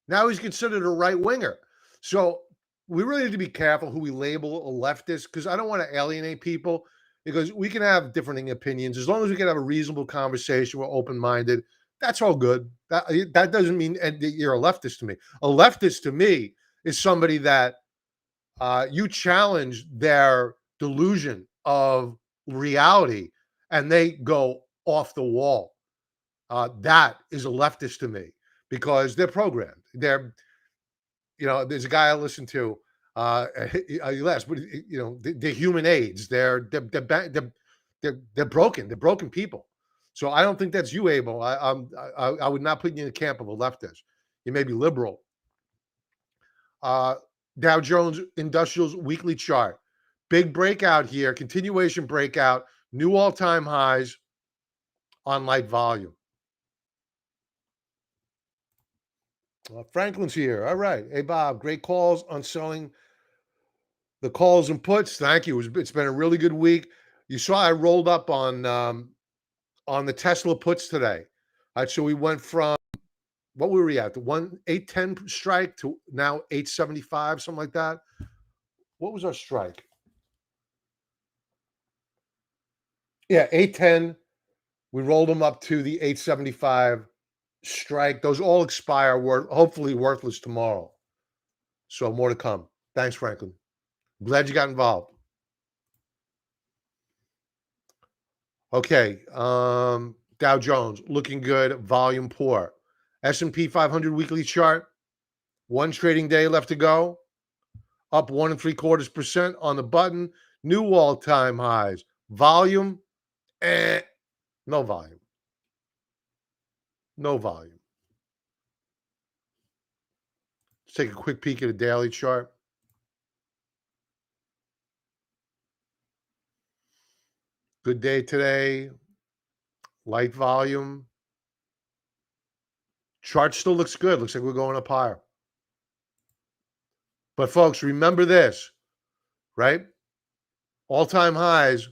Now he's considered a right-winger. So we really need to be careful who we label a leftist because I don't want to alienate people because we can have differing opinions. As long as we can have a reasonable conversation, we're open-minded, that's all good. That doesn't mean that you're a leftist to me. A leftist to me is somebody that you challenge their delusion of reality and they go off the wall. That is a leftist to me because they're programmed. There's a guy I listen to. He laughs, but they're human aids. They're broken. They're broken people. So I don't think that's you, Abel. I would not put you in the camp of a leftist. You may be liberal. Dow Jones Industrials weekly chart. Big breakout here, continuation breakout, new all-time highs on light volume. Franklin's here. All right. Hey, Bob, great calls on selling the calls and puts. Thank you. It's been a really good week. You saw I rolled up on the Tesla puts today. All right, so we went from, what were we at? The 810 strike to now 875, something like that. What was our strike? Yeah, 810. We rolled them up to the 875 strike. Those all expire, hopefully worthless tomorrow. So more to come. Thanks, Franklin. Glad you got involved. Okay. Dow Jones looking good. Volume poor. S&P 500 weekly chart. One trading day left to go. Up 1.75% on the button. New all-time highs. Volume. No volume. No volume. Let's take a quick peek at a daily chart. Good day today. Light volume. Chart still looks good. Looks like we're going up higher. But folks, remember this, right? All-time highs,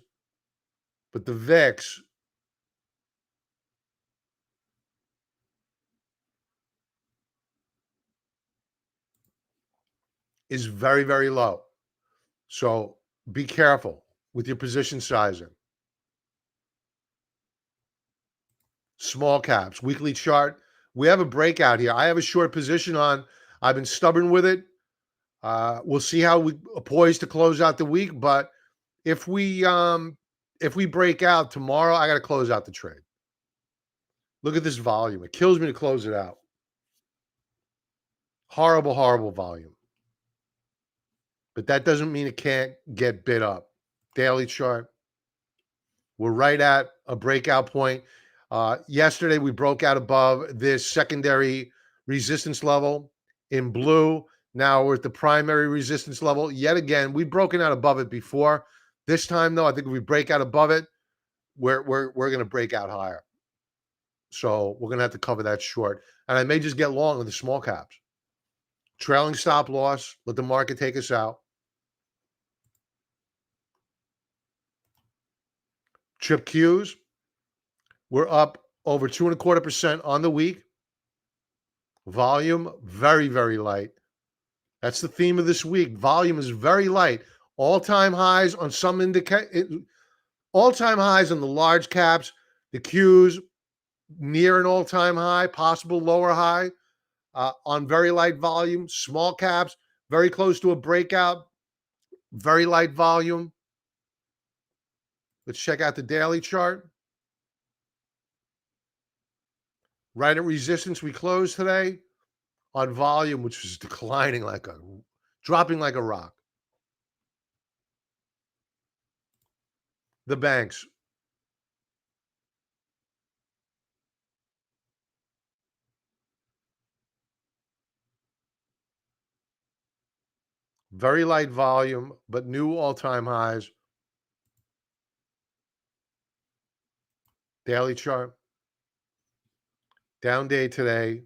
but the VIX is very, very low. So be careful with your position sizing. Small caps, weekly chart. We have a breakout here. I have a short position on. I've been stubborn with it. We'll see how we are poised to close out the week. But if we break out tomorrow, I got to close out the trade. Look at this volume. It kills me to close it out. Horrible, horrible volume. But that doesn't mean it can't get bid up. Daily chart. We're right at a breakout point. Yesterday, we broke out above this secondary resistance level in blue. Now we're at the primary resistance level. Yet again, we've broken out above it before. This time, though, I think if we break out above it, we're going to break out higher. So we're going to have to cover that short. And I may just get long with the small caps. Trailing stop loss. Let the market take us out. Chip Qs. We're up over 2.25% on the week. Volume, very, very light. That's the theme of this week. Volume is very light. All-time highs on some all-time highs on the large caps. The Qs near an all-time high, possible lower high on very light volume. Small caps, very close to a breakout. Very light volume. Let's check out the daily chart. Right at resistance, we closed today on volume, which was dropping like a rock. The banks. Very light volume, but new all-time highs. Daily chart. Down day today.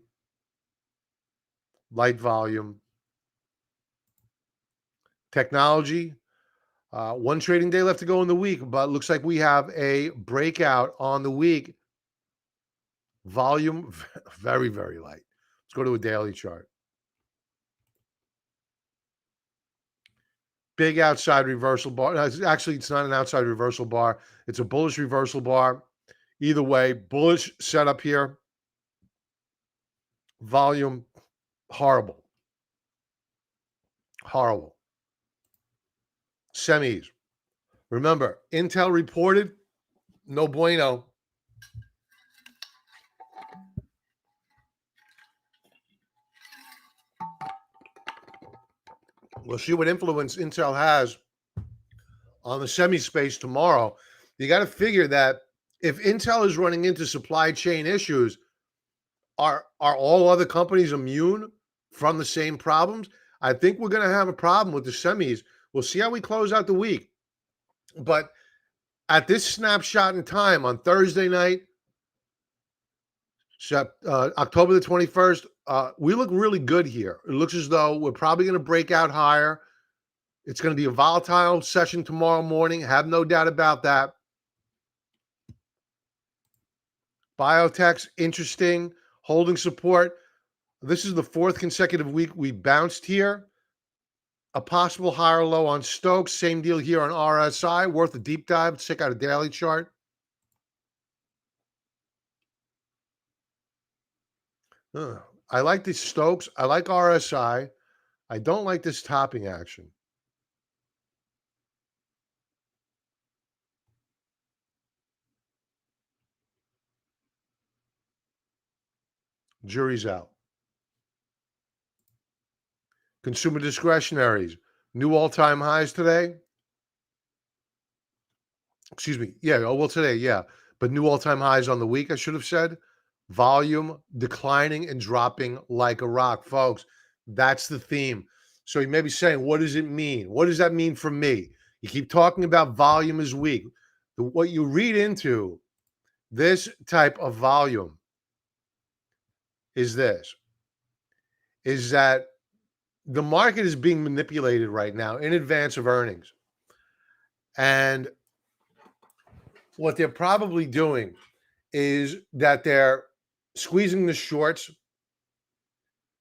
Light volume. Technology. One trading day left to go in the week, but looks like we have a breakout on the week. Volume, very, very light. Let's go to a daily chart. Big outside reversal bar. Actually, it's not an outside reversal bar. It's a bullish reversal bar. Either way, bullish setup here. Volume, horrible. Horrible. Semis. Remember, Intel reported, no bueno. We'll see what influence Intel has on the semi space tomorrow. You got to figure that if Intel is running into supply chain issues, are all other companies immune from the same problems? I think we're going to have a problem with the semis. We'll see how we close out the week. But at this snapshot in time on Thursday night, October the 21st, we look really good here. It looks as though we're probably going to break out higher. It's going to be a volatile session tomorrow morning. Have no doubt about that. Biotech's interesting, holding support. This is the fourth consecutive week we bounced here. A possible higher low on Stokes. Same deal here on RSI. Worth a deep dive. Let's check out a daily chart. I like these Stokes. I like RSI. I don't like this topping action. Jury's out. Consumer discretionaries. New all-time highs today. Excuse me. Yeah. Oh, well, today, yeah. But new all-time highs on the week, I should have said. Volume declining and dropping like a rock, folks. That's the theme. So you may be saying, what does it mean? What does that mean for me? You keep talking about volume is weak. What you read into this type of volume is this, is that the market is being manipulated right now in advance of earnings. And what they're probably doing is that they're squeezing the shorts.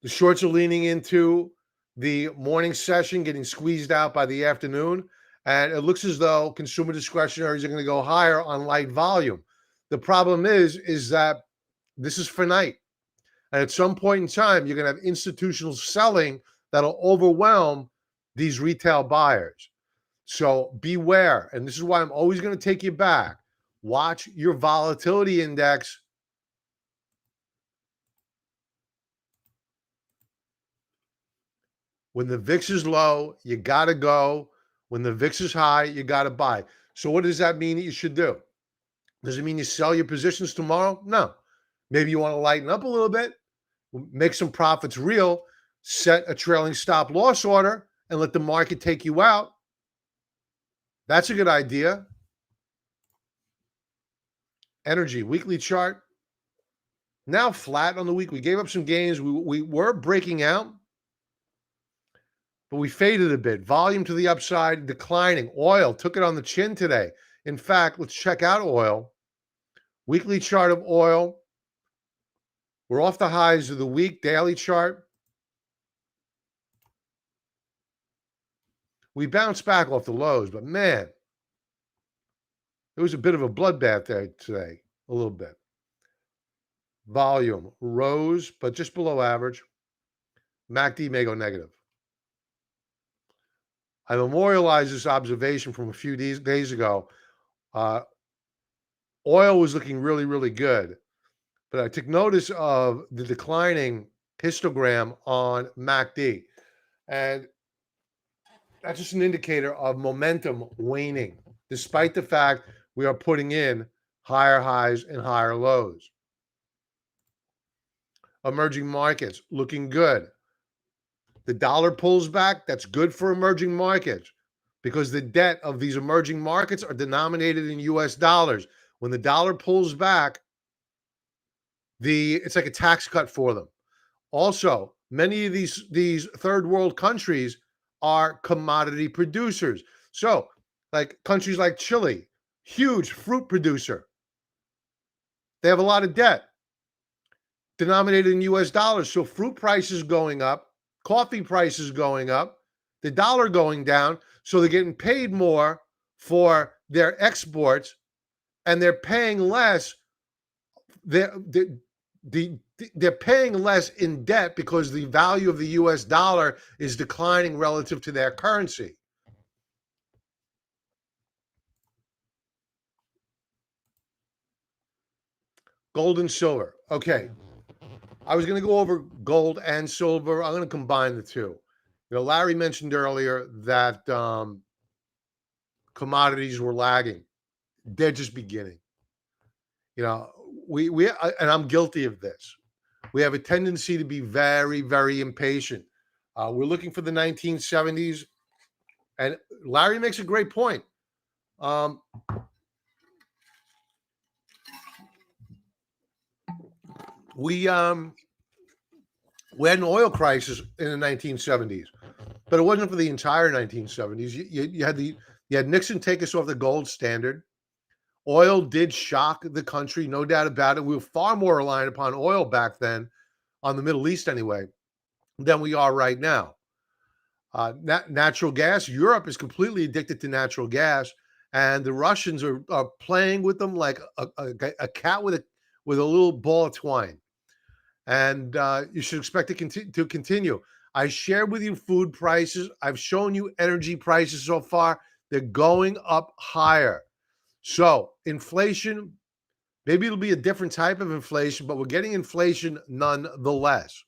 The shorts are leaning into the morning session, getting squeezed out by the afternoon. And it looks as though consumer discretionaries are going to go higher on light volume. The problem is that this is finite. And at some point in time, you're going to have institutional selling that'll overwhelm these retail buyers. So beware. And this is why I'm always going to take you back. Watch your volatility index. When the VIX is low, you got to go. When the VIX is high, you got to buy. So what does that mean that you should do? Does it mean you sell your positions tomorrow? No. Maybe you want to lighten up a little bit, make some profits real, set a trailing stop loss order, and let the market take you out. That's a good idea. Energy, weekly chart. Now flat on the week. We gave up some gains. We were breaking out, but we faded a bit. Volume to the upside, declining. Oil took it on the chin today. In fact, let's check out oil. Weekly chart of oil. We're off the highs of the week. Daily chart. We bounced back off the lows, but man, it was a bit of a bloodbath there today, a little bit. Volume rose, but just below average. MACD may go negative. I memorialized this observation from a few days ago. Oil was looking really, really good, but I took notice of the declining histogram on MACD, and that's just an indicator of momentum waning, despite the fact we are putting in higher highs and higher lows. Emerging markets looking good. The dollar pulls back. That's good for emerging markets because the debt of these emerging markets are denominated in US dollars. When the dollar pulls back, it's like a tax cut for them. Also, many of these third world countries are commodity producers. So, like countries like Chile, huge fruit producer. They have a lot of debt denominated in US dollars. So fruit prices going up, coffee prices going up, the dollar going down. So they're getting paid more for their exports and they're paying less. They're paying less in debt because the value of the US dollar is declining relative to their currency. Gold and silver. Okay. I was going to go over gold and silver. I'm going to combine the two. Larry mentioned earlier that commodities were lagging. They're just beginning. You know, and I'm guilty of this. We have a tendency to be very, very impatient. We're looking for the 1970s, and Larry makes a great point. Um, we had an oil crisis in the 1970s, but it wasn't for the entire 1970s. You had Nixon take us off the gold standard. Oil did shock the country, no doubt about it. We were far more reliant upon oil back then, on the Middle East anyway, than we are right now. Natural gas, Europe is completely addicted to natural gas, and the Russians are playing with them like a cat with a little ball of twine. And you should expect it to continue. I shared with you food prices. I've shown you energy prices so far. They're going up higher. So inflation, maybe it'll be a different type of inflation, but we're getting inflation nonetheless.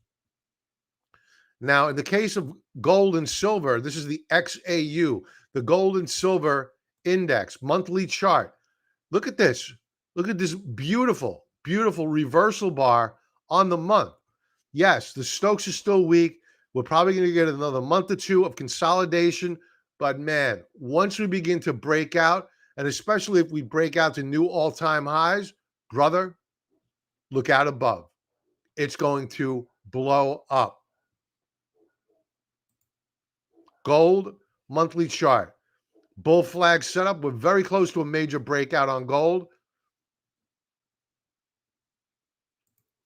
Now, in the case of gold and silver, this is the XAU, the gold and silver index monthly chart. Look at this. Look at this beautiful, beautiful reversal bar on the month. Yes, the Stokes is still weak. We're probably going to get another month or two of consolidation. But man, once we begin to break out, and especially if we break out to new all-time highs, brother, look out above. It's going to blow up. Gold monthly chart. Bull flag setup. We're very close to a major breakout on gold.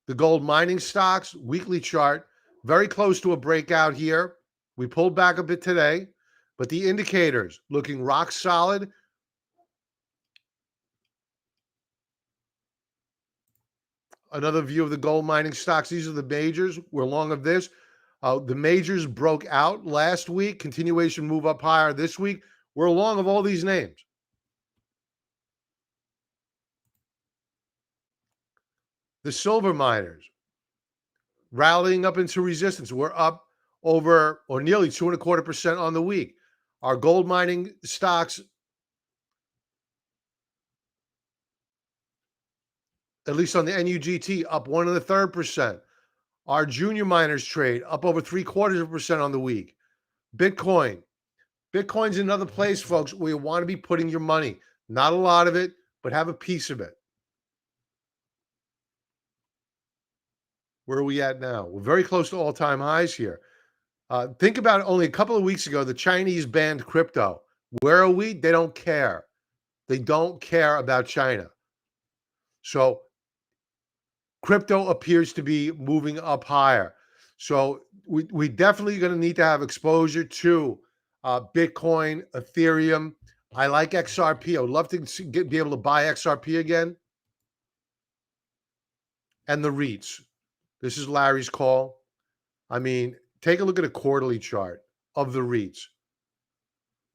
The gold mining stocks, weekly chart, very close to a breakout here. We pulled back a bit today, but the indicators looking rock solid. Another view of the gold mining stocks. These are the majors. We're long of this. The majors broke out last week. Continuation move up higher this week. We're long of all these names. The silver miners rallying up into resistance. We're up over or nearly 2.25% on the week. Our gold mining stocks, at least on the NUGT, up 1.33%. Our junior miners trade up over 0.75% on the week. Bitcoin's another place, folks, where you want to be putting your money. Not a lot of it, but have a piece of it. Where are we at now? We're very close to all-time highs here. Think about it, only a couple of weeks ago, the Chinese banned crypto. Where are we? They don't care. They don't care about China. So crypto appears to be moving up higher. So we definitely going to need to have exposure to Bitcoin, Ethereum. I like XRP. I would love to be able to buy XRP again. And the REITs. This is Larry's call. I mean, take a look at a quarterly chart of the REITs.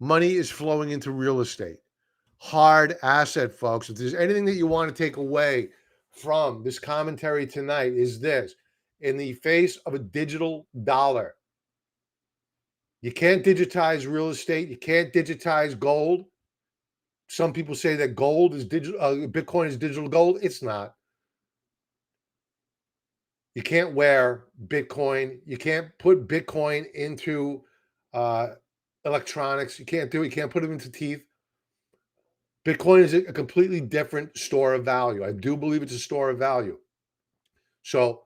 Money is flowing into real estate. Hard asset, folks. If there's anything that you want to take away from this commentary tonight, is this: in the face of a digital dollar, you can't digitize real estate. You can't digitize gold. Some people say that gold is digital, Bitcoin is digital gold. It's not. You can't wear Bitcoin. You can't put Bitcoin into electronics. You can't do it. You can't put them into teeth. Bitcoin is a completely different store of value. I do believe it's a store of value. So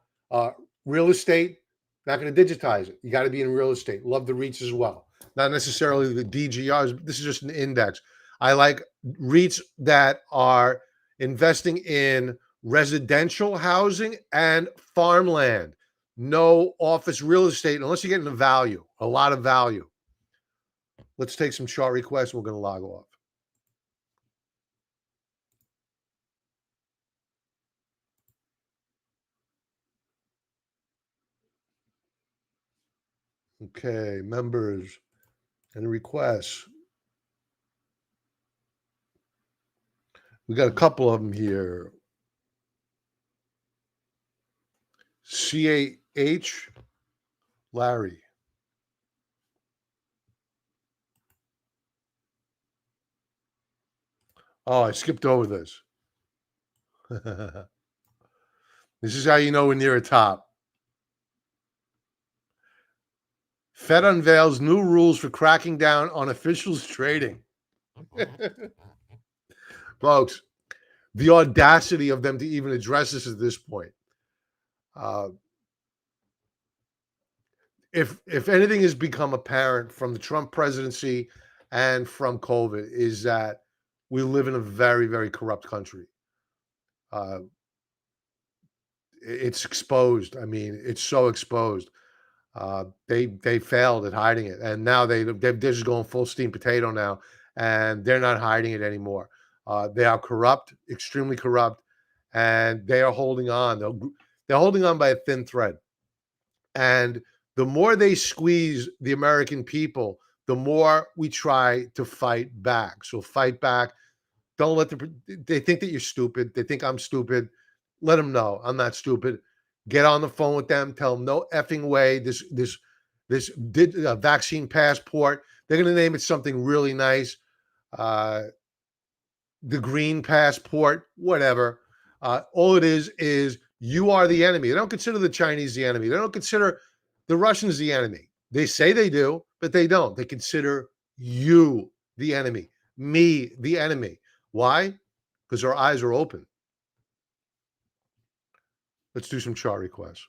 real estate, not going to digitize it. You got to be in real estate. Love the REITs as well. Not necessarily the DGRs. This is just an index. I like REITs that are investing in residential housing and farmland. No office real estate unless you're getting a lot of value. Let's take some chart requests. We're going to log off. Okay, members and requests. We got a couple of them here. CAH, Larry. Oh, I skipped over this. This is how you know we're near a top. Fed unveils new rules for cracking down on officials trading. Folks, the audacity of them to even address this at this point. If anything has become apparent from the Trump presidency and from COVID is that we live in a very, very corrupt country. It's exposed. I mean, it's so exposed. They failed at hiding it, and now they're just going full steam potato now, and they're not hiding it anymore. They are corrupt, extremely corrupt, and they are holding on. They're holding on by a thin thread. And the more they squeeze the American people, the more we try to fight back. So fight back. Don't let they think that you're stupid. They think I'm stupid. Let them know I'm not stupid. Get on the phone with them. Tell them no effing way. This vaccine passport. They're going to name it something really nice. The green passport, whatever. All it is you are the enemy. They don't consider the Chinese the enemy. They don't consider the Russians the enemy. They say they do, but they don't. They consider you the enemy, me the enemy. Why? Because our eyes are open. Let's do some chart requests.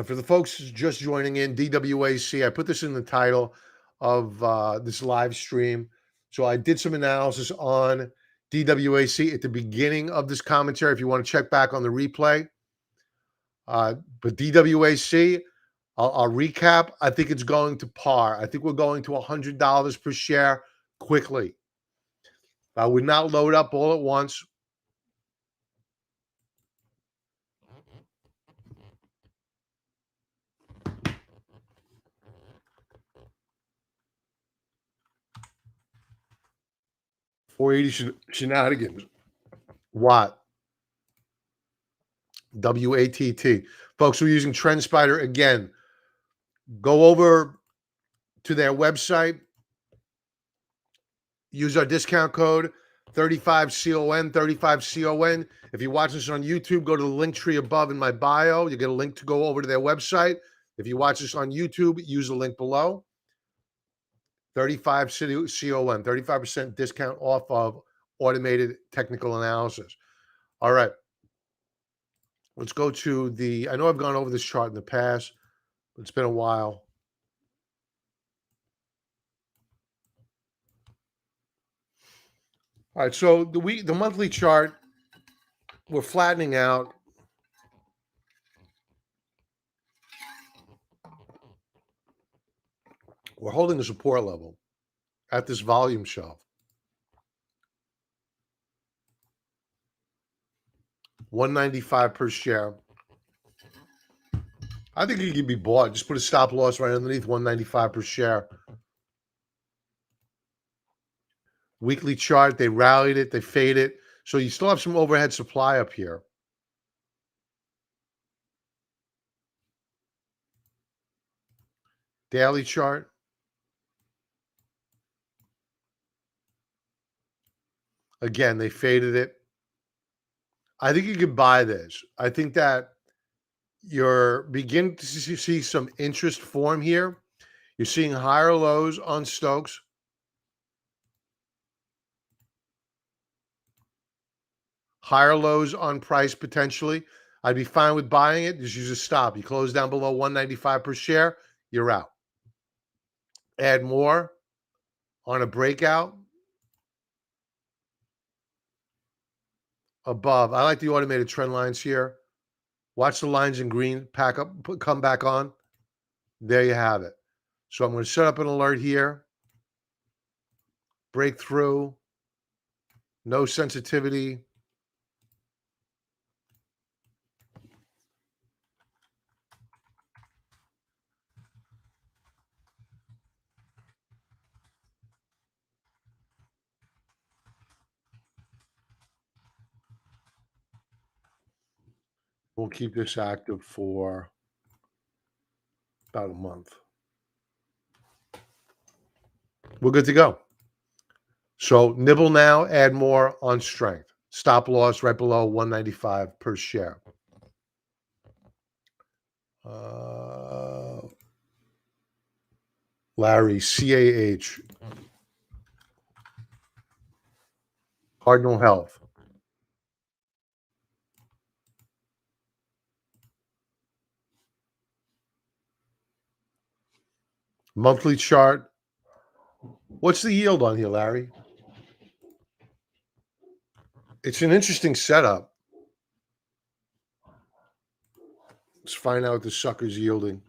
For the folks just joining in, DWAC, I put this in the title of this live stream. So I did some analysis on DWAC at the beginning of this commentary if you want to check back on the replay. But DWAC, I'll recap. I think it's going to par. I think we're going to $100 per share quickly. I would not load up all at once. $480 shenanigans. Watt. WATT. Folks, we're using TrendSpider again. Go over to their website. Use our discount code 35CON, 35CON. If you watch this on YouTube, go to the link tree above in my bio. You get a link to go over to their website. If you watch this on YouTube, use the link below. 35CON, 35% discount off of automated technical analysis. All right. Let's go to the, I know I've gone over this chart in the past, but it's been a while. All right, so the monthly chart, we're flattening out. We're holding a support level at this volume shelf. 195 per share. I think it can be bought. Just put a stop loss right underneath 195 per share. Weekly chart, they rallied it, they fade it. So you still have some overhead supply up here. Daily chart. Again, they faded it. I think you could buy this. I think that you're beginning to see some interest form here. You're seeing higher lows on Stokes. Higher lows on price potentially. I'd be fine with buying it. Just use a stop. You close down below 195 per share, you're out. Add more on a breakout above. I like the automated trend lines here. Watch the lines in green pack up, come back on. There you have it. So I'm going to set up an alert here. Breakthrough. No sensitivity. We'll keep this active for about a month. we're good to go. So nibble now, add more on strength. Stop loss right below 195 per share. Larry, CAH. Cardinal Health. Monthly chart. What's the yield on here, Larry? It's an interesting setup. Let's find out what the sucker's yielding.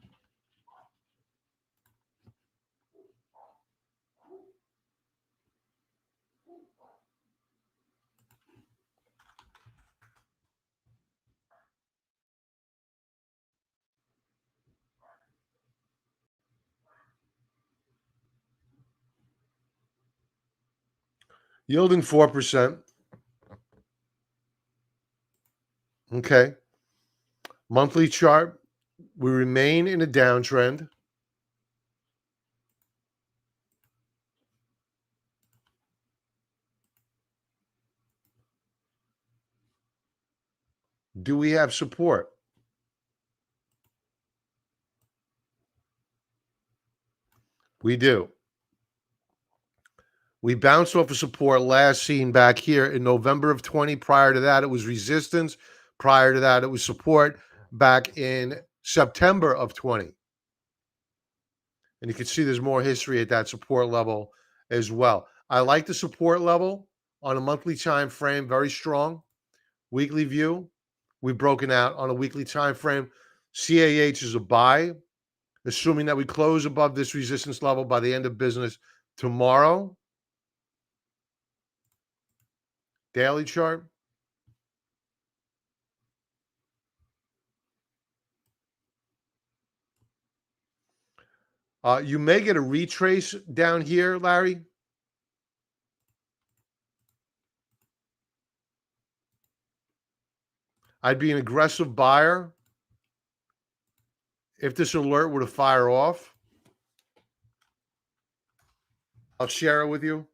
Yielding 4%. Okay. Monthly chart. We remain in a downtrend. Do we have support? We do. We bounced off of support last seen back here in November of 20. Prior to that, it was resistance. Prior to that, it was support back in September of 20. And you can see there's more history at that support level as well. I like the support level on a monthly time frame, very strong. Weekly view, we've broken out on a weekly time frame. CAH is a buy, assuming that we close above this resistance level by the end of business tomorrow. Daily chart. You may get a retrace down here, Larry. I'd be an aggressive buyer if this alert were to fire off. I'll share it with you.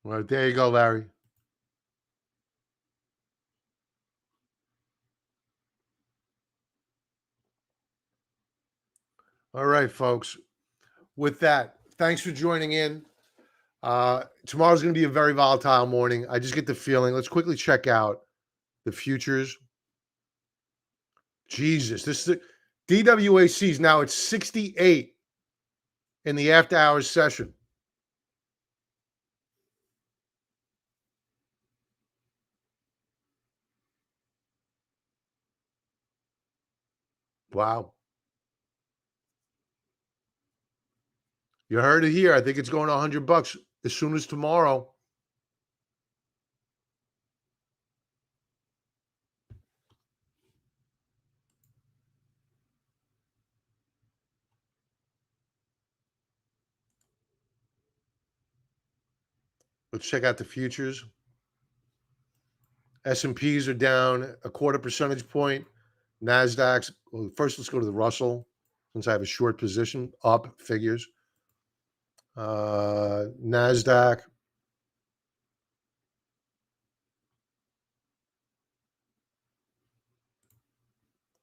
All right, there you go, Larry. All right, folks. With that, thanks for joining in. Tomorrow's going to be a very volatile morning. I just get the feeling. Let's quickly check out the futures. Jesus, this is DWAC is now at 68 in the after hours session. Wow. You heard it here. I think it's going to $100 as soon as tomorrow. Let's check out the futures. S&Ps are down a quarter percentage point. NASDAQ's, well, first let's go to the Russell, since I have a short position, up figures. NASDAQ.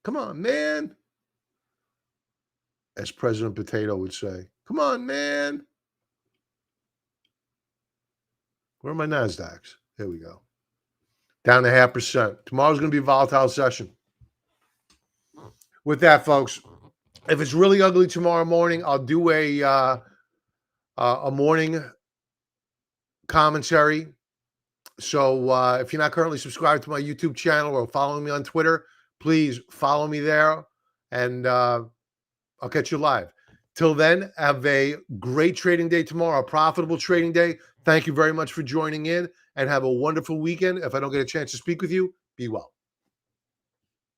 Come on, man. As President Potato would say. Come on, man. Where are my NASDAQs? There we go. Down 0.5%. Tomorrow's going to be a volatile session. With that, folks, if it's really ugly tomorrow morning, I'll do a morning commentary. So if you're not currently subscribed to my YouTube channel or following me on Twitter, please follow me there, and I'll catch you live. Till then, have a great trading day tomorrow, a profitable trading day. Thank you very much for joining in and have a wonderful weekend. If I don't get a chance to speak with you, be well.